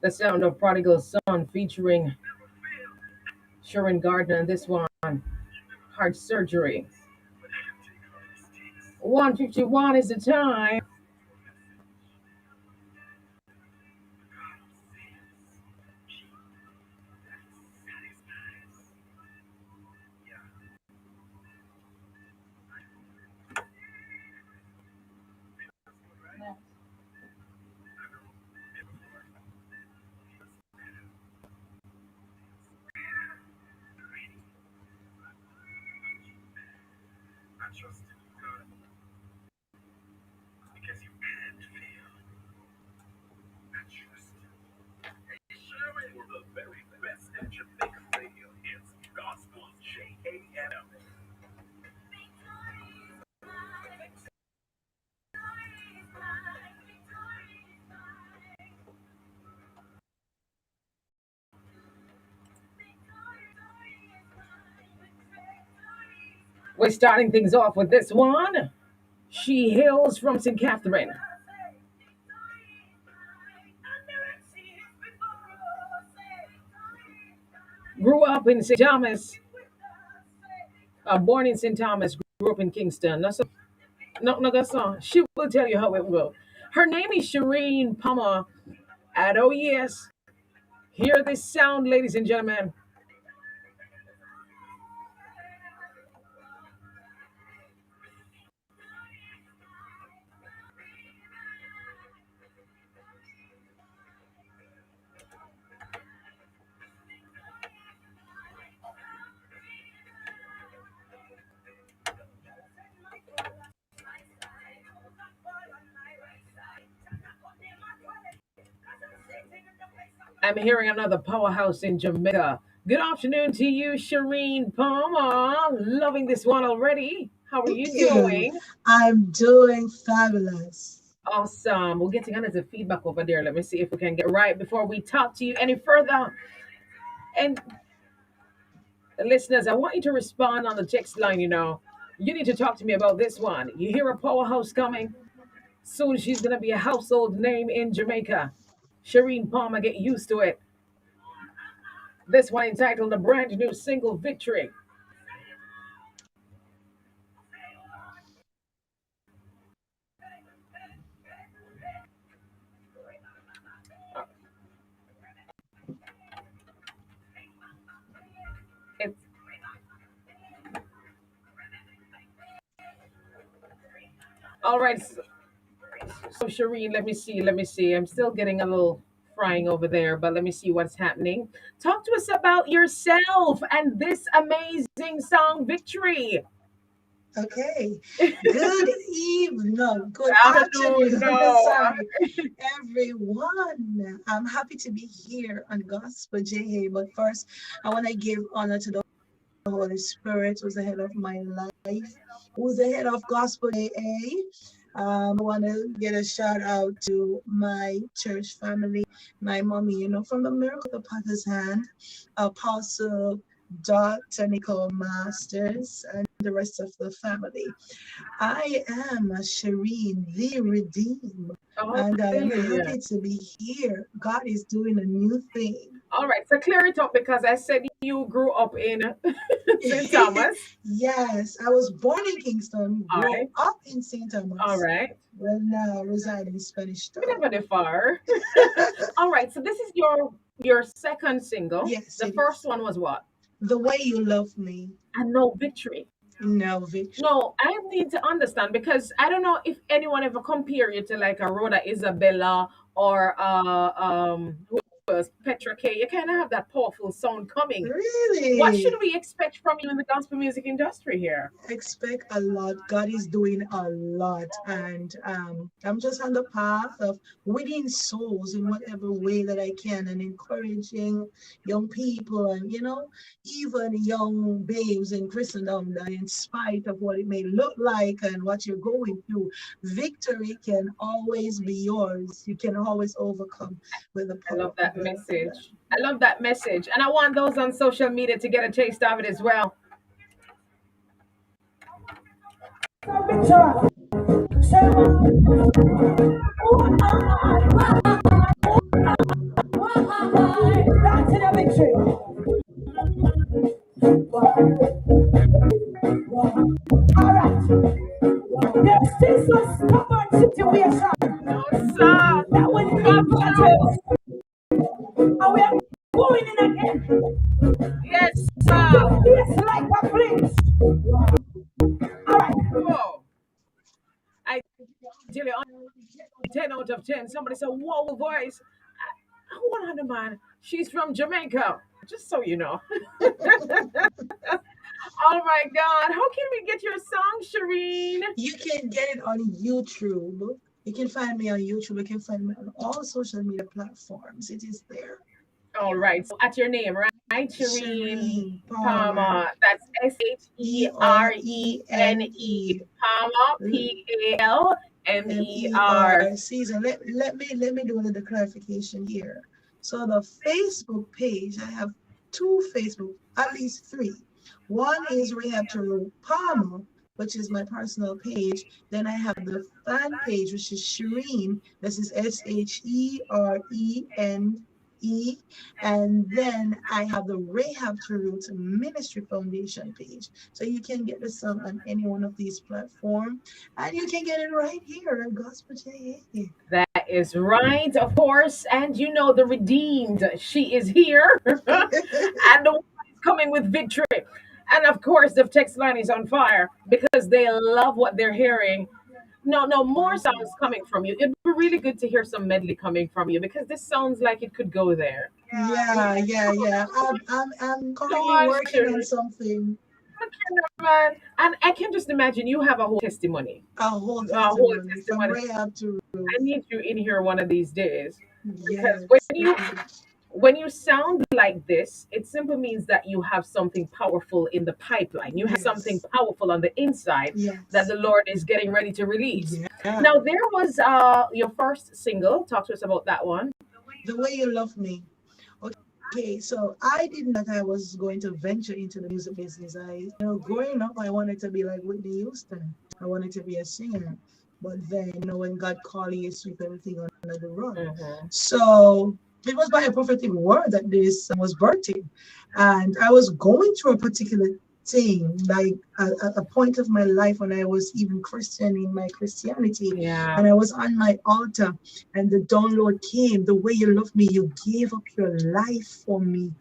The Sound of Prodigal Son featuring Sharon Gardner and this one, Heart Surgery. 1:51 is the time. We're starting things off with this one. She hails from St. Catherine. Grew up in St. Thomas. Born in St. Thomas. Grew up in Kingston. That's song. She will tell you how it will. Her name is Shireen Palmer. And oh yes, hear this sound, ladies and gentlemen. I'm hearing another powerhouse in Jamaica. Good afternoon to you, Shireen Palmer. Loving this one already. How are Thank you you. doing? I'm doing fabulous. Awesome. We're getting another feedback over there. Let me see if we can get right before we talk to you any further. And listeners, I want you to respond on the text line. You need to talk to me about this one. You hear a powerhouse coming? Soon she's going to be a household name in Jamaica. Shireen Palmer, get used to it. This one entitled a brand new single Victory. It's all right. So Shireen, let me see. I'm still getting a little frying over there, but let me see what's happening. Talk to us about yourself and this amazing song Victory. Okay. Good evening. No, good Afternoon, afternoon. no. Sorry, everyone. I'm happy to be here on Gospel JA. But first, I want to give honor to the Holy Spirit, who's the head of my life, who's the head of Gospel JA. I want to get a shout out to my church family, my mommy, from the Miracle of the Potter's Hand, Apostle Dr. Nicole Masters, and the rest of the family. I am Shireen, the redeemed, and I am Hallelujah. happy to be here. God is doing a new thing. All right, so clear it up because I said you grew up in St. Thomas. Yes, I was born in Kingston, All grew right, up in St. all Thomas, right. but now reside in Spanish We Town. never that far. All right, so this is your second single. Yes, The it first is. one was what? The way you love me, And no victory. no victory. No, I need to understand because I don't know if anyone ever compare you to like a Rhoda Isabella or who else? Petra K. You kind of have that powerful sound coming. What should Really? we expect from you in the gospel music industry here? Expect a lot. God is doing a lot, and I'm just on the path of winning souls in whatever way that I can, and encouraging young people, and even young babes in Christendom that, in spite of what it may look like and what you're going through, victory can always be yours. You can always overcome with the I power love of that God. message. I love that message. And I want those on social media to get a taste of it as well. No, sir. That was Come big through. churches. And we are going in again. Yes, Set sir. your face like a flint. All right. Oh, I tell you, on 10 out of 10, somebody said, whoa, voice. Hold on, man. She's from Jamaica. Just so you know. Oh my God. How can we get your song, Shireen? You can get it on YouTube. You can find me on YouTube. You can find me on all social media platforms. It is there. All right. So at your name, right? Shireen Shireen Palmer. Palmer. That's Sherene. Palmer. Palmer. Palmer. Season. Let me do a little clarification here. So the Facebook page, I have two Facebook, at least three. One is Rehab to Palmer, which is my personal page. Then I have the fan page, which is Shireen. This is Sherene. And then I have the Rehab to Roots Ministry Foundation page. So you can get the song on any one of these platforms. And you can get it right here at Gospel JA. That is right, of course. And you know, the redeemed, she is here. And the one is coming with victory. And of course, the text line is on fire because they love what they're hearing. No, no, more songs coming from you. It'd be really good to hear some medley coming from you because this sounds like it could go there. Yeah. I'm Come currently on, working on Shereen. something, Man. And I can just imagine you have a whole testimony. a whole A whole testimony from testimony. Rehab to I Roots. need you in here one of these days because Yes. when you sound like this, it simply means that you have something powerful in the pipeline. You have something Yes. powerful on the inside that Yes. the Lord is getting ready to release. Yeah. Now, there was your first single. Talk to us about that one. The way you love me. Okay, so I didn't know that I was going to venture into the music business. Growing up, I wanted to be like Whitney Houston. I wanted to be a singer. But then, when God called you, you sweep everything under the rug. Hmm. So it was by a prophetic word that this was birthing. And I was going through a particular thing, like a point of my life when I was even Christian in my Christianity. Yeah, And I was on my altar, and the download came. The way you love me, you gave up your life for me.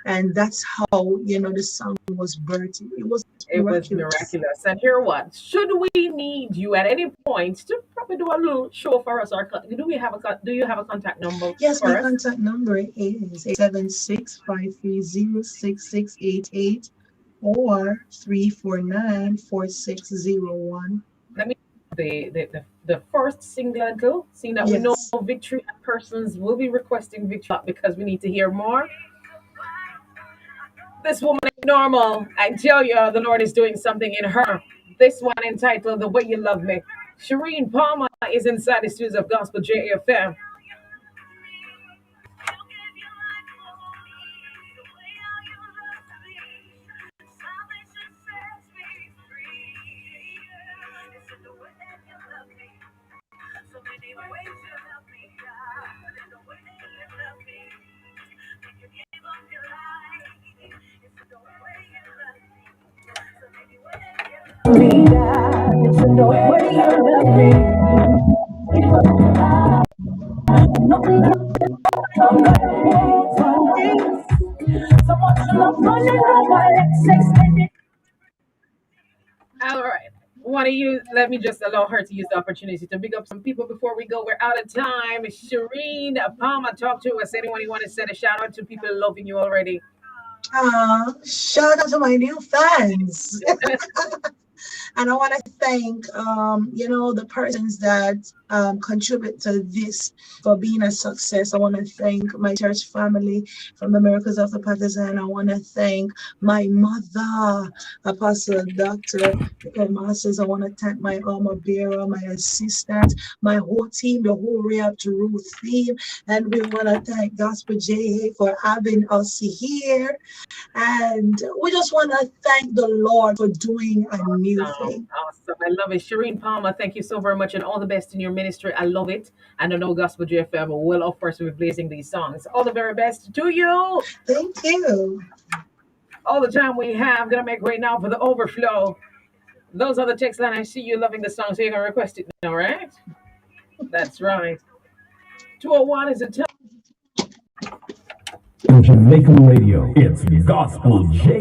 And that's how, the song was birthed. It was it was miraculous. miraculous. And here what? Should we need you at any point to probably do a little show for us, or do you have a contact number Yes, my for us? contact number is 876-530-6688 or 349-4601. Let me the first single until seeing that we know Yes. victory and persons will be requesting victory because we need to hear more. This woman ain't normal. I tell you, the Lord is doing something in her. This one entitled The Way You Love Me. Shireen Palmer is inside the studios of Gospel JFM. It's the way you love me. Nothing can come this. So much love running over excess. All right. Want to use? Let me just allow her to use the opportunity to big up some people before we go. We're out of time. Shireen Palmer, talk to us. Anyone you want to send a shout out to? People loving you already. Shout out to my new fans. And I want to thank, the persons that contribute to this for being a success. I want to thank my church family from the Miracles of the Partisan. I want to thank my mother, Apostle Dr. Masters. I want to thank my armor bearer, my assistant, my whole team, the whole Rehab to Ruth team. And we want to thank Gospel JA for having us here. And we just want to thank the Lord for doing a new Awesome. thing. Awesome. I love it. Shireen Palmer, thank you so very much and all the best in your ministry. I love it. And I know Gospel JFM will, of course, be blazing these songs. All the very best to you. Thank you. All the time we have. Gonna make way now for the overflow. Those are the text line. I see you loving the song, so you're gonna request it now, right? That's right. 201 is a In Jamaican radio, it's Gospel J